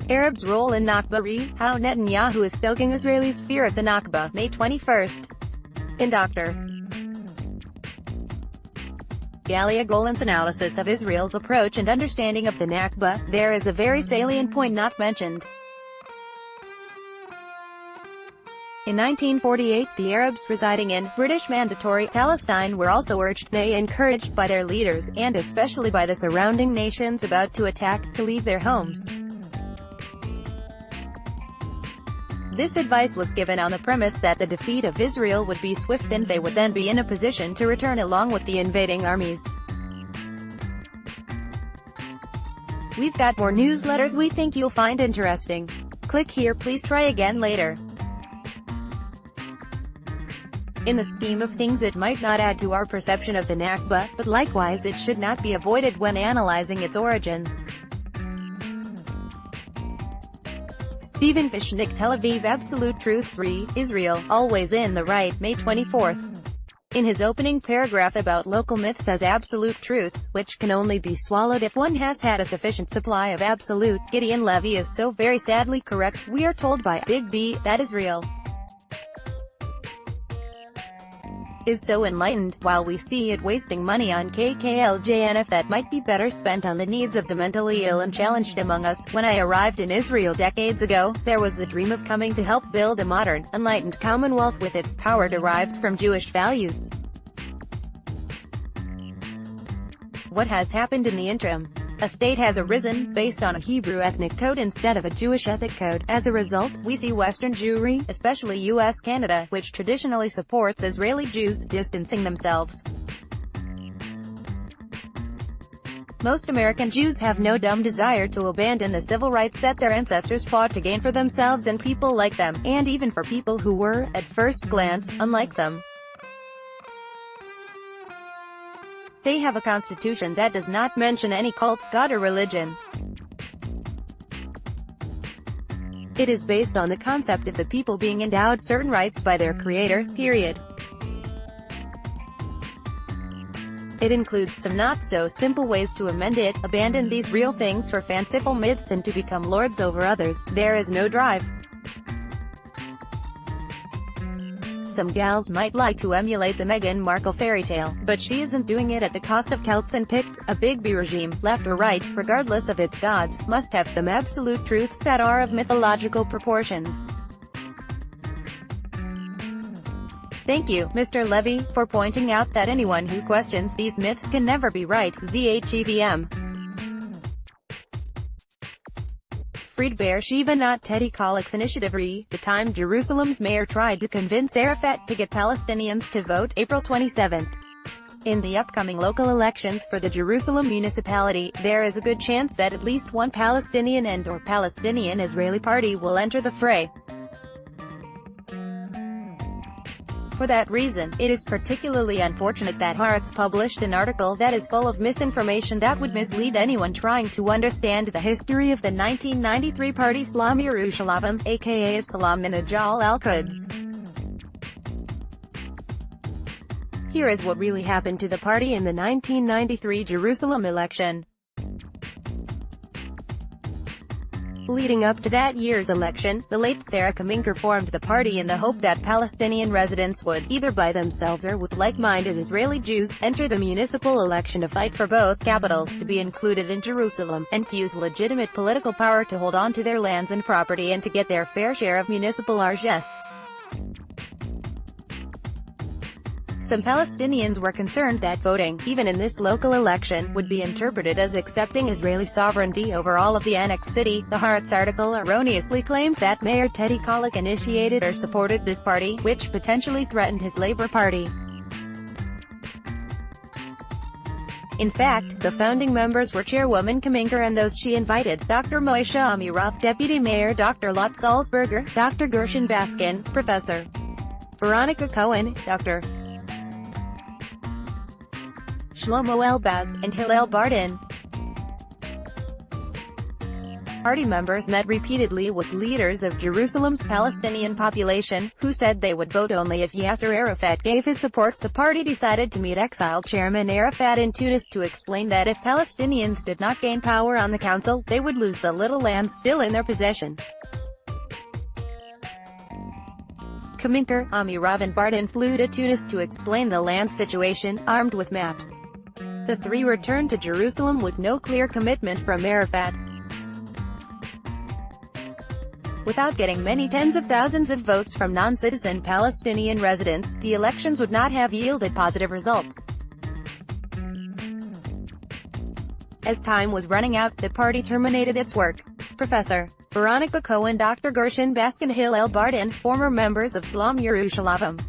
Arabs' role in Nakba Re, how Netanyahu is stoking Israelis' fear of the Nakba, May 21. In Dr. Galia Golan's analysis of Israel's approach and understanding of the Nakba, there is a very salient point not mentioned. In 1948, the Arabs residing in British Mandatory Palestine were also urged, they encouraged by their leaders, and especially by the surrounding nations about to attack, to leave their homes. This advice was given on the premise that the defeat of Israel would be swift and they would then be in a position to return along with the invading armies. We've got more newsletters we think you'll find interesting. Click here. Please try again later. In the scheme of things, it might not add to our perception of the Nakba, but likewise it should not be avoided when analyzing its origins. Stephen Fishnick, Tel Aviv. Absolute Truths Re, Israel, always in the right, May 24. In his opening paragraph about local myths as absolute truths, which can only be swallowed if one has had a sufficient supply of absolute, Gideon Levy is so very sadly correct. We are told by Big B that Israel is so enlightened, while we see it wasting money on KKLJNF that might be better spent on the needs of the mentally ill and challenged among us. When I arrived in Israel decades ago, there was the dream of coming to help build a modern, enlightened commonwealth with its power derived from Jewish values. What has happened in the interim? A state has arisen, based on a Hebrew ethnic code instead of a Jewish ethnic code. As a result, we see Western Jewry, especially US Canada, which traditionally supports Israeli Jews, distancing themselves. Most American Jews have no dumb desire to abandon the civil rights that their ancestors fought to gain for themselves and people like them, and even for people who were, at first glance, unlike them. They have a constitution that does not mention any cult, god or religion. It is based on the concept of the people being endowed certain rights by their creator, period. It includes some not-so-simple ways to amend it, abandon these real things for fanciful myths and to become lords over others. There is no drive. Some gals might like to emulate the Meghan Markle fairy tale, but she isn't doing it at the cost of Celts and Picts. A Big B regime, left or right, regardless of its gods, must have some absolute truths that are of mythological proportions. Thank you, Mr. Levy, for pointing out that anyone who questions these myths can never be right. ZHEVM. Freed Beersheba, not Teddy Kollek's initiative. Re, the time Jerusalem's mayor tried to convince Arafat to get Palestinians to vote, April 27. In the upcoming local elections for the Jerusalem municipality, there is a good chance that at least one Palestinian and/or Palestinian-Israeli party will enter the fray. For that reason, it is particularly unfortunate that Haaretz published an article that is full of misinformation that would mislead anyone trying to understand the history of the 1993 party Shalom Yerushalayim, aka Salam Minajal Al-Quds. Here is what really happened to the party in the 1993 Jerusalem election. Leading up to that year's election, the late Sarah Kaminker formed the party in the hope that Palestinian residents would, either by themselves or with like-minded Israeli Jews, enter the municipal election to fight for both capitals to be included in Jerusalem, and to use legitimate political power to hold on to their lands and property and to get their fair share of municipal largesse. Some Palestinians were concerned that voting, even in this local election, would be interpreted as accepting Israeli sovereignty over all of the annexed city. The Haaretz article erroneously claimed that Mayor Teddy Kollek initiated or supported this party, which potentially threatened his Labour Party. In fact, the founding members were Chairwoman Kaminker and those she invited, Dr. Moshe Amirov, Deputy Mayor Dr. Lot Salzberger, Dr. Gershon Baskin, Professor Veronica Cohen, Dr. Shlomo Elbaz, and Hillel Bardin. Party members met repeatedly with leaders of Jerusalem's Palestinian population, who said they would vote only if Yasser Arafat gave his support. The party decided to meet exiled Chairman Arafat in Tunis to explain that if Palestinians did not gain power on the council, they would lose the little land still in their possession. Kaminker, Amirav and Bardan flew to Tunis to explain the land situation, armed with maps. The three returned to Jerusalem with no clear commitment from Arafat. Without getting many tens of thousands of votes from non-citizen Palestinian residents, the elections would not have yielded positive results. As time was running out, the party terminated its work. Professor Veronica Cohen, Dr. Gershon Baskin, Hillel Bardan, former members of Shalom Yerushalayim,